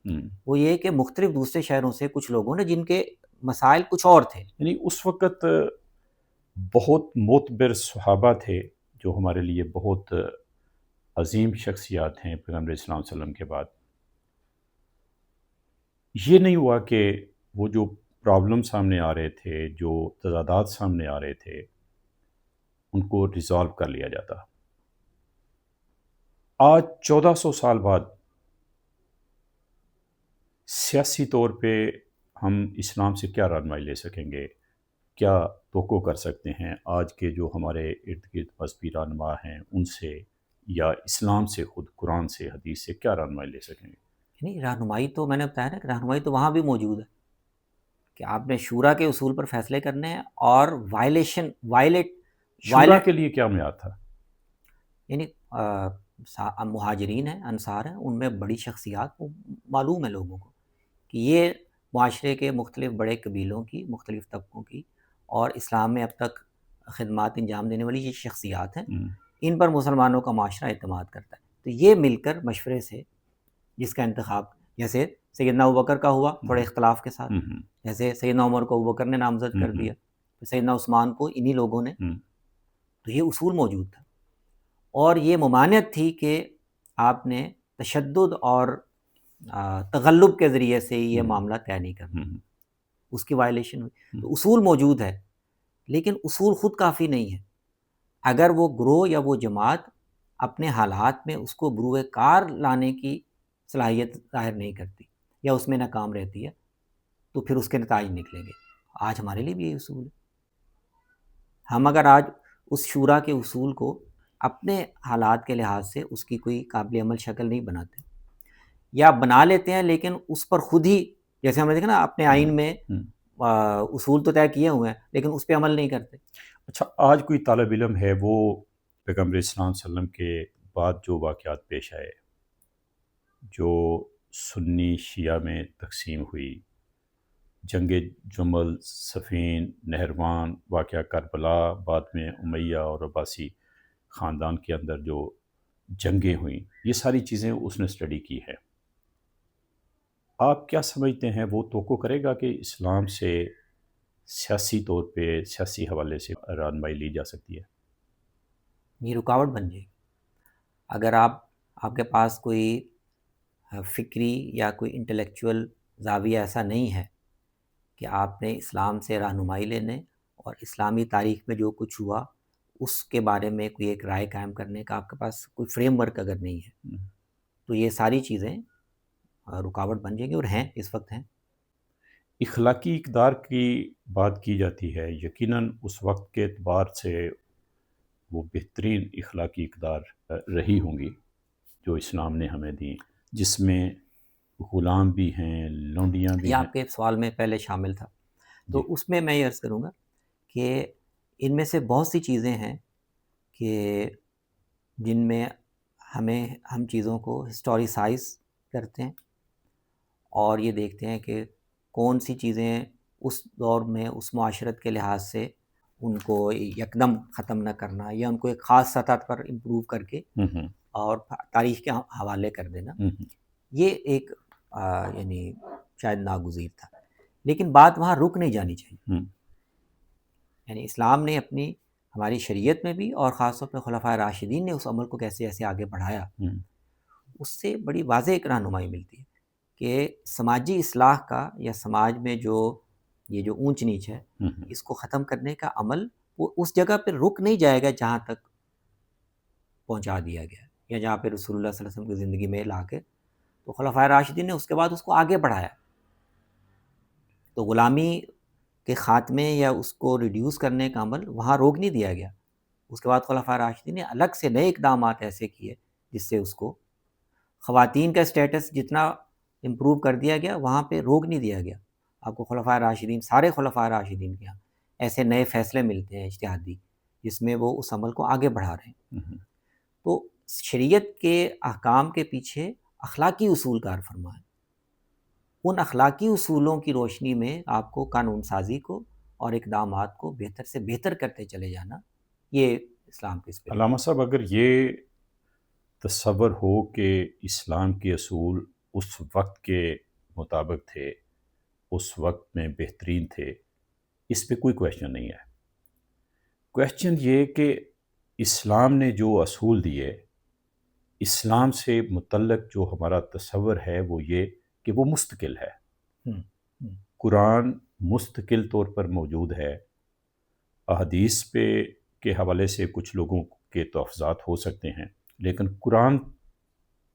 وہ یہ کہ مختلف دوسرے شہروں سے کچھ لوگوں نے جن کے مسائل کچھ اور تھے. یعنی اس وقت بہت معتبر صحابہ تھے جو ہمارے لیے بہت عظیم شخصیات ہیں پیغمبر اسلام صلی اللہ علیہ وسلم کے بعد. یہ نہیں ہوا کہ وہ جو پرابلم سامنے آ رہے تھے، جو تضادات سامنے آ رہے تھے، ان کو ریزالو کر لیا جاتا. آج 1400 سال بعد سیاسی طور پہ ہم اسلام سے کیا رہنمائی لے سکیں گے؟ کیا توقع کر سکتے ہیں آج کے جو ہمارے ارد گرد مذہبی رہنما ہیں ان سے، یا اسلام سے خود قرآن سے حدیث سے کیا رہنمائی لے سکیں گے؟ نہیں، رہنمائی تو میں نے بتایا نا کہ رہنمائی تو وہاں بھی موجود ہے کہ آپ نے شورا کے اصول پر فیصلے کرنے ہیں اور شورا کے لیے کیا معیار تھا؟ یعنی مہاجرین ہیں، انصار ہیں، ان میں بڑی شخصیات معلوم ہے لوگوں کو کہ یہ معاشرے کے مختلف بڑے قبیلوں کی، مختلف طبقوں کی اور اسلام میں اب تک خدمات انجام دینے والی یہ شخصیات ہیں، ان پر مسلمانوں کا معاشرہ اعتماد کرتا ہے. تو یہ مل کر مشورے سے جس کا انتخاب، جیسے سیدنا ابوبکر کا ہوا تھوڑے اختلاف کے ساتھ، جیسے سیدنا عمر کو ابوبکر نے نامزد کر دیا، سیدنا عثمان کو انہی لوگوں نے. تو یہ اصول موجود تھا اور یہ ممانعت تھی کہ آپ نے تشدد اور تغلب کے ذریعے سے یہ معاملہ طے نہیں کرنا، اس کی وائلیشن ہوئی. تو اصول موجود ہے لیکن اصول خود کافی نہیں ہے. اگر وہ گروہ یا وہ جماعت اپنے حالات میں اس کو بروئے کار لانے کی صلاحیت ظاہر نہیں کرتی یا اس میں ناکام رہتی ہے تو پھر اس کے نتائج نکلیں گے. آج ہمارے لیے بھی یہ اصول ہے. ہم اگر آج اس شورا کے اصول کو اپنے حالات کے لحاظ سے اس کی کوئی قابل عمل شکل نہیں بناتے یا بنا لیتے ہیں لیکن اس پر خود ہی، جیسے ہم نے دیکھا نا اپنے آئین میں اصول تو طے کیے ہوئے ہیں لیکن اس پہ عمل نہیں کرتے. اچھا، آج کوئی طالب علم ہے وہ پیغمبر اسلام صلی اللہ علیہ وسلم کے بعد جو واقعات پیش آئے، جو سنی شیعہ میں تقسیم ہوئی، جنگ جمل، صفین، نہروان، واقعہ کربلا، بعد میں امیہ اور عباسی خاندان کے اندر جو جنگیں ہوئیں، یہ ساری چیزیں اس نے اسٹڈی کی ہے. آپ کیا سمجھتے ہیں وہ توقع کرے گا کہ اسلام سے سیاسی طور پہ، سیاسی حوالے سے رہنمائی لی جا سکتی ہے؟ یہ رکاوٹ بن جائے گی. اگر آپ کے پاس کوئی فکری یا کوئی انٹلیکچول زاویہ ایسا نہیں ہے کہ آپ نے اسلام سے رہنمائی لینے اور اسلامی تاریخ میں جو کچھ ہوا اس کے بارے میں کوئی ایک رائے قائم کرنے کا آپ کے پاس کوئی فریم ورک اگر نہیں ہے تو یہ ساری چیزیں رکاوٹ بن جائیں گی، اور ہیں، اس وقت ہیں. اخلاقی اقدار کی بات کی جاتی ہے، یقیناً اس وقت کے اعتبار سے وہ بہترین اخلاقی اقدار رہی ہوں گی جو اسلام نے ہمیں دی، جس میں غلام بھی ہیں، لونڈیاں بھی یہ ہیں. آپ کے سوال میں پہلے شامل تھا، تو جی. اس میں یہ عرض کروں گا کہ ان میں سے بہت سی چیزیں ہیں کہ جن میں ہم چیزوں کو ہسٹوریسائز کرتے ہیں اور یہ دیکھتے ہیں کہ کون سی چیزیں اس دور میں اس معاشرت کے لحاظ سے ان کو یکدم ختم نہ کرنا یا ان کو ایک خاص سطح پر امپروو کر کے اور تاریخ کے حوالے کر دینا، یہ ایک یعنی شاید ناگزیر تھا. لیکن بات وہاں رک نہیں جانی چاہیے. یعنی اسلام نے ہماری شریعت میں بھی اور خاص طور پہ خلفائے راشدین نے اس عمل کو کیسے ایسے آگے بڑھایا، اس سے بڑی واضح ایک رہنمائی ملتی ہے کہ سماجی اصلاح کا یا سماج میں یہ جو اونچ نیچ ہے اس کو ختم کرنے کا عمل وہ اس جگہ پہ رک نہیں جائے گا جہاں تک پہنچا دیا گیا یا جہاں پہ رسول اللہ صلی اللہ علیہ وسلم کی زندگی میں لا کے، تو خلفائے راشدین نے اس کے بعد اس کو آگے بڑھایا. تو غلامی کے خاتمے یا اس کو ریڈیوس کرنے کا عمل وہاں روک نہیں دیا گیا. اس کے بعد خلفائے راشدین نے الگ سے نئے اقدامات ایسے کیے جس سے اس کو خواتین کا اسٹیٹس جتنا امپروو کر دیا گیا وہاں پہ روک نہیں دیا گیا. آپ کو خلفائے راشدین، سارے خلفائے راشدین کے یہاں ایسے نئے فیصلے ملتے ہیں اجتہادی جس میں وہ اس عمل کو آگے بڑھا رہے ہیں. تو شریعت کے احکام کے پیچھے اخلاقی اصول کار فرما ہے. ان اخلاقی اصولوں کی روشنی میں آپ کو قانون سازی کو اور اقدامات کو بہتر سے بہتر کرتے چلے جانا، یہ اسلام کے اسپرٹ. علامہ صاحب، اگر یہ تصور ہو کہ اسلام کے اصول اس وقت کے مطابق تھے، اس وقت میں بہترین تھے، اس پہ کوئی کویشچن نہیں ہے. کویشچن یہ کہ اسلام نے جو اصول دیے، اسلام سے متعلق جو ہمارا تصور ہے وہ یہ کہ وہ مستقل ہے. قرآن مستقل طور پر موجود ہے. احادیث پہ کے حوالے سے کچھ لوگوں کے تحفظات ہو سکتے ہیں، لیکن قرآن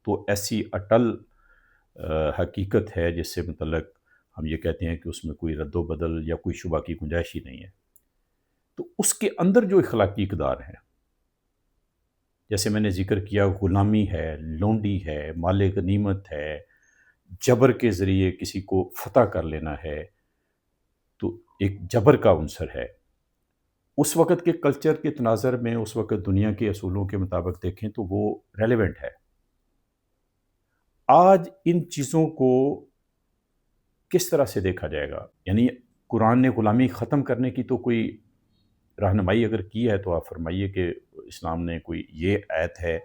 تو ایسی اٹل حقیقت ہے جس سے متعلق ہم یہ کہتے ہیں کہ اس میں کوئی رد و بدل یا کوئی شبہ کی گنجائش ہی نہیں ہے. تو اس کے اندر جو اخلاقی اقدار ہیں، جیسے میں نے ذکر کیا، غلامی ہے، لونڈی ہے، مال غنیمت ہے، جبر کے ذریعے کسی کو فتح کر لینا ہے، تو ایک جبر کا عنصر ہے. اس وقت کے کلچر کے تناظر میں، اس وقت دنیا کے اصولوں کے مطابق دیکھیں تو وہ ریلیونٹ ہے. آج ان چیزوں کو کس طرح سے دیکھا جائے گا؟ یعنی قرآن نے غلامی ختم کرنے کی تو کوئی رہنمائی اگر کی ہے تو آپ فرمائیے کہ اسلام نے کوئی یہ آیت ہے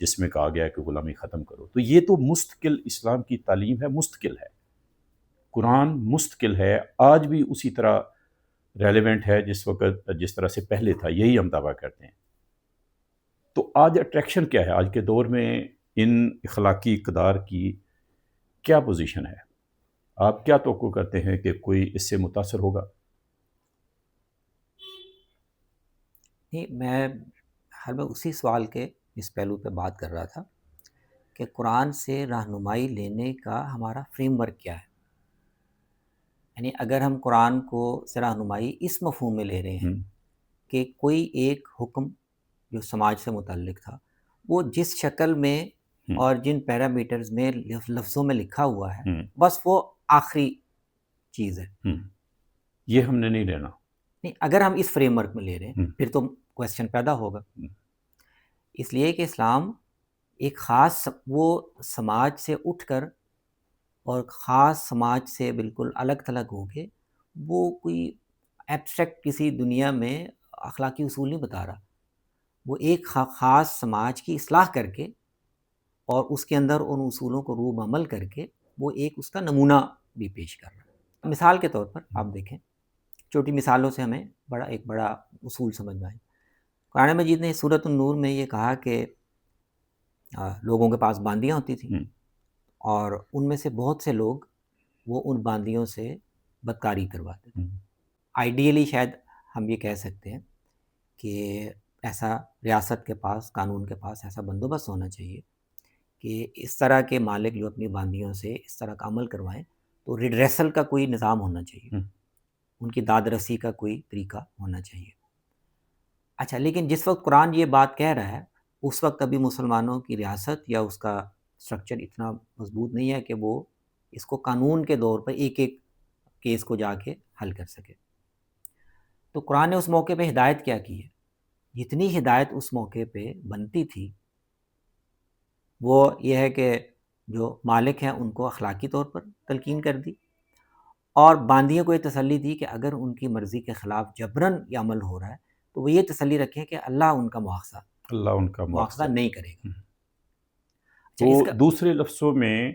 جس میں کہا گیا ہے کہ غلامی ختم کرو. تو یہ تو مستقل اسلام کی تعلیم ہے، مستقل ہے. قرآن مستقل ہے، آج بھی اسی طرح ریلیونٹ ہے جس طرح سے پہلے تھا، یہی ہم دعویٰ کرتے ہیں. تو آج اٹریکشن کیا ہے؟ آج کے دور میں ان اخلاقی اقدار کی کیا پوزیشن ہے؟ آپ کیا توقع کرتے ہیں کہ کوئی اس سے متاثر ہوگا؟ نہیں، میں اسی سوال کے اس پہلو پہ بات کر رہا تھا کہ قرآن سے رہنمائی لینے کا ہمارا فریم ورک کیا ہے. یعنی اگر ہم قرآن کو سے رہنمائی اس مفہوم میں لے رہے ہیں کہ کوئی ایک حکم جو سماج سے متعلق تھا وہ جس شکل میں اور جن پیرامیٹرز میں لفظوں میں لکھا ہوا ہے بس وہ آخری چیز ہے، یہ ہم نے نہیں لینا. نہیں، اگر ہم اس فریم ورک میں لے رہے ہیں پھر تو کویسچن پیدا ہوگا. اس لیے کہ اسلام ایک خاص وہ سماج سے اٹھ کر اور خاص سماج سے بالکل الگ تھلگ ہو کے وہ کوئی ایبسٹریکٹ کسی دنیا میں اخلاقی اصول نہیں بتا رہا. وہ ایک خاص سماج کی اصلاح کر کے اور اس کے اندر ان اصولوں کو روب عمل کر کے وہ ایک اس کا نمونہ بھی پیش کر رہا ہے. مثال کے طور پر آپ دیکھیں، چھوٹی مثالوں سے ہمیں ایک بڑا اصول سمجھ میں آئے. قرآن مجید نے سورۃ النور میں یہ کہا کہ لوگوں کے پاس باندیاں ہوتی تھیں اور ان میں سے بہت سے لوگ وہ ان باندیوں سے بدکاری کرواتے تھے. آئیڈیلی شاید ہم یہ کہہ سکتے ہیں کہ ایسا ریاست کے پاس، قانون کے پاس ایسا بندوبست ہونا چاہیے کہ اس طرح کے مالک جو اپنی باندیوں سے اس طرح کا عمل کروائیں تو ریڈریسل کا کوئی نظام ہونا چاہیے، ان کی داد رسی کا کوئی طریقہ ہونا چاہیے. اچھا، لیکن جس وقت قرآن یہ بات کہہ رہا ہے اس وقت ابھی مسلمانوں کی ریاست یا اس کا اسٹرکچر اتنا مضبوط نہیں ہے کہ وہ اس کو قانون کے دور پر ایک ایک کیس کو جا کے حل کر سکے. تو قرآن نے اس موقع پہ ہدایت کیا کی ہے؟ جتنی ہدایت اس موقع پہ بنتی تھی وہ یہ ہے کہ جو مالک ہیں ان کو اخلاقی طور پر تلقین کر دی اور باندیوں کو یہ تسلی دی کہ اگر ان کی مرضی کے خلاف جبراً یہ عمل ہو رہا ہے تو وہ یہ تسلی رکھیں کہ اللہ ان کا مواخذہ نہیں کرے گا. تو دوسرے لفظوں میں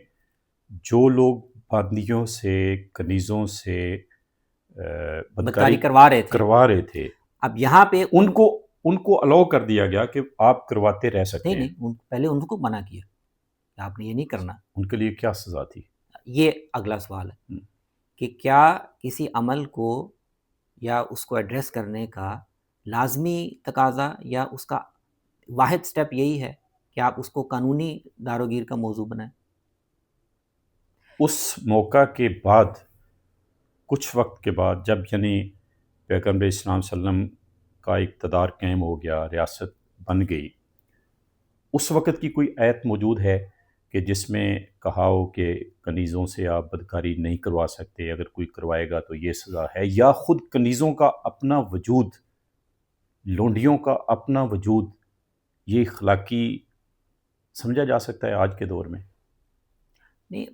جو لوگ باندیوں سے، کنیزوں سے بدکاری کروا رہے تھے، اب یہاں پہ ان کو الاؤ کر دیا گیا کہ آپ کرواتے رہ سکتے ہیں. نہیں، پہلے ان کو منع کیا کہ آپ نے یہ نہیں کرنا. ان کے لیے کیا سزا تھی؟ یہ اگلا سوال ہے کہ کیا کسی عمل کو یا اس کو ایڈریس کرنے کا لازمی تقاضا یا اس کا واحد سٹیپ یہی ہے کہ آپ اس کو قانونی داروگیر کا موضوع بنائیں؟ اس موقع کے بعد، کچھ وقت کے بعد، جب یعنی پیغمبر اسلام صلی اللہ علیہ وسلم کا اقتدار قائم ہو گیا، ریاست بن گئی، اس وقت کی کوئی آیت موجود ہے کہ جس میں کہا ہو کہ کنیزوں سے آپ بدکاری نہیں کروا سکتے، اگر کوئی کروائے گا تو یہ سزا ہے؟ یا خود کنیزوں کا اپنا وجود، لونڈیوں کا اپنا وجود، یہ اخلاقی سمجھا جا سکتا ہے آج کے دور میں؟ نہیں،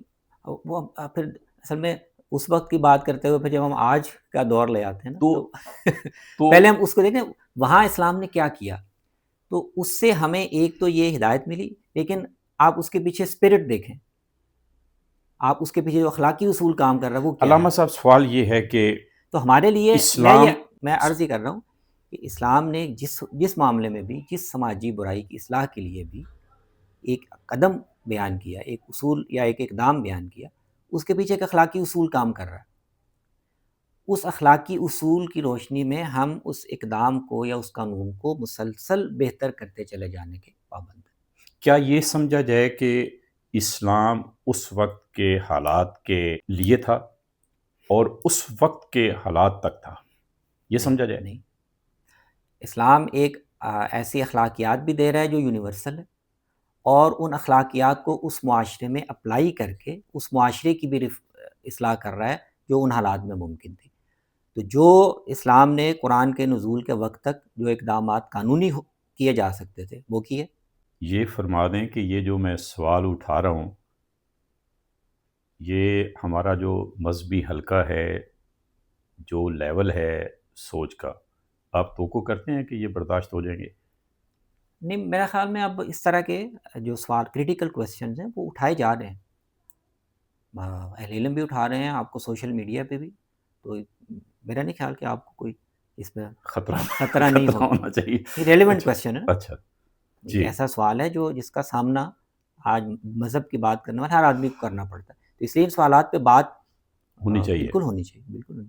وہ پھر اصل میں اس وقت کی بات کرتے ہوئے پھر جب ہم آج کا دور لے آتے ہیں نا تو پہلے ہم اس کو دیکھیں وہاں اسلام نے کیا کیا. تو اس سے ہمیں ایک تو یہ ہدایت ملی، لیکن آپ اس کے پیچھے اسپرٹ دیکھیں، آپ اس کے پیچھے جو اخلاقی اصول کام کر رہا ہے وہ کیا ہے. علامہ صاحب سوال یہ ہے کہ تو ہمارے لیے اسلام، میں عرض ہی کر رہا ہوں کہ اسلام نے جس معاملے میں بھی، جس سماجی برائی کی اصلاح کے لیے بھی ایک قدم بیان کیا، ایک اصول یا ایک اقدام بیان کیا، اس کے پیچھے ایک اخلاقی اصول کام کر رہا ہے. اس اخلاقی اصول کی روشنی میں ہم اس اقدام کو یا اس قانون کو مسلسل بہتر کرتے چلے جانے کے پابند ہیں. کیا یہ سمجھا جائے کہ اسلام اس وقت کے حالات کے لیے تھا اور اس وقت کے حالات تک تھا؟ یہ سمجھا جائے؟ نہیں، اسلام ایک ایسی اخلاقیات بھی دے رہا ہے جو یونیورسل ہے، اور ان اخلاقیات کو اس معاشرے میں اپلائی کر کے اس معاشرے کی بھی اصلاح کر رہا ہے جو ان حالات میں ممکن تھی. تو جو اسلام نے قرآن کے نزول کے وقت تک جو اقدامات قانونی کیے جا سکتے تھے وہ کیے. یہ فرما دیں کہ یہ جو میں سوال اٹھا رہا ہوں، یہ ہمارا جو مذہبی حلقہ ہے، جو لیول ہے سوچ کا، آپ توقع کرتے ہیں کہ یہ برداشت ہو جائیں گے؟ نہیں، میرا خیال میں اب اس طرح کے جو سوال کریٹیکل کویسچنز ہیں وہ اٹھائے جا رہے ہیں، اہل علم بھی اٹھا رہے ہیں، آپ کو سوشل میڈیا پہ بھی. تو میرا نہیں خیال کہ آپ کو کوئی اس میں خطرہ نہیں ہونا چاہیے. ریلیونٹ کویسچن ہے. اچھا جی، ایسا سوال ہے جو جس کا سامنا آج مذہب کی بات کرنے والے ہر آدمی کو کرنا پڑتا ہے. تو اس لیے ان سوالات پہ بات ہونی چاہیے، بالکل ہونی چاہیے، بالکل.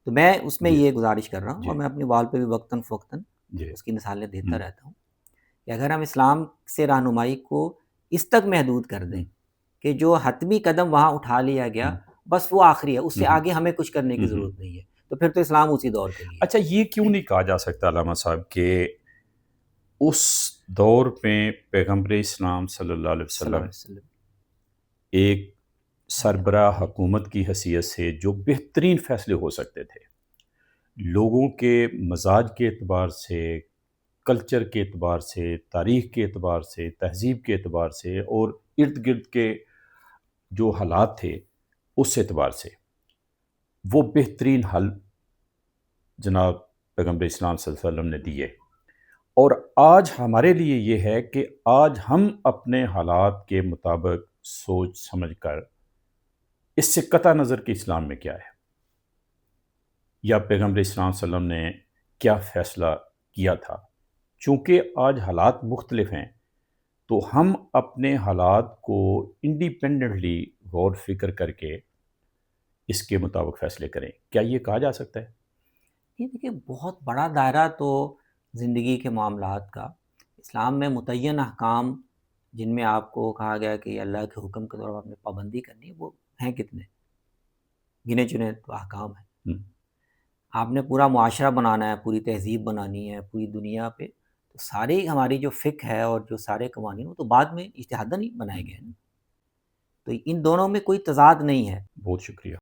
تو میں اس میں یہ گزارش کر رہا ہوں، اور میں اپنی وال پہ بھی وقتاً فوقتاً اس کی مثالیں دیتا رہتا ہوں کہ اگر ہم اسلام سے رہنمائی کو اس تک محدود کر دیں کہ جو حتمی قدم وہاں اٹھا لیا گیا بس وہ آخری ہے، اس سے آگے ہمیں کچھ کرنے کی ضرورت نہیں ہے، تو پھر تو اسلام اسی دور کے لیے. اچھا، یہ کیوں نہیں کہا جا سکتا علامہ صاحب کہ اس دور میں پیغمبر اسلام صلی اللہ علیہ وسلم ایک سربراہ حکومت کی حیثیت سے جو بہترین فیصلے ہو سکتے تھے، لوگوں کے مزاج کے اعتبار سے، کلچر کے اعتبار سے، تاریخ کے اعتبار سے، تہذیب کے اعتبار سے، اور ارد گرد کے جو حالات تھے اس اعتبار سے وہ بہترین حل جناب پیغمبر اسلام صلی اللہ علیہ وسلم نے دیے۔ اور آج ہمارے لیے یہ ہے کہ آج ہم اپنے حالات کے مطابق سوچ سمجھ کر، اس سے قطع نظر کہ اسلام میں کیا ہے یا پیغمبر اسلام صلی اللہ علیہ وسلم نے کیا فیصلہ کیا تھا، چونکہ آج حالات مختلف ہیں تو ہم اپنے حالات کو انڈیپینڈنٹلی غور فکر کر کے اس کے مطابق فیصلے کریں۔ کیا یہ کہا جا سکتا ہے؟ یہ دیکھیے بہت بڑا دائرہ تو زندگی کے معاملات کا، اسلام میں متعین احکام جن میں آپ کو کہا گیا کہ اللہ کے حکم کے طور پر آپ نے پابندی کرنی ہے، وہ ہیں کتنے؟ گنے چنے تو احکام ہیں۔ آپ نے پورا معاشرہ بنانا ہے، پوری تہذیب بنانی ہے پوری دنیا پہ، تو ساری ہماری جو فقہ ہے اور جو سارے قوانین وہ تو بعد میں اجتہاداً ہی بنائے گئے ہیں، تو ان دونوں میں کوئی تضاد نہیں ہے۔ بہت شکریہ۔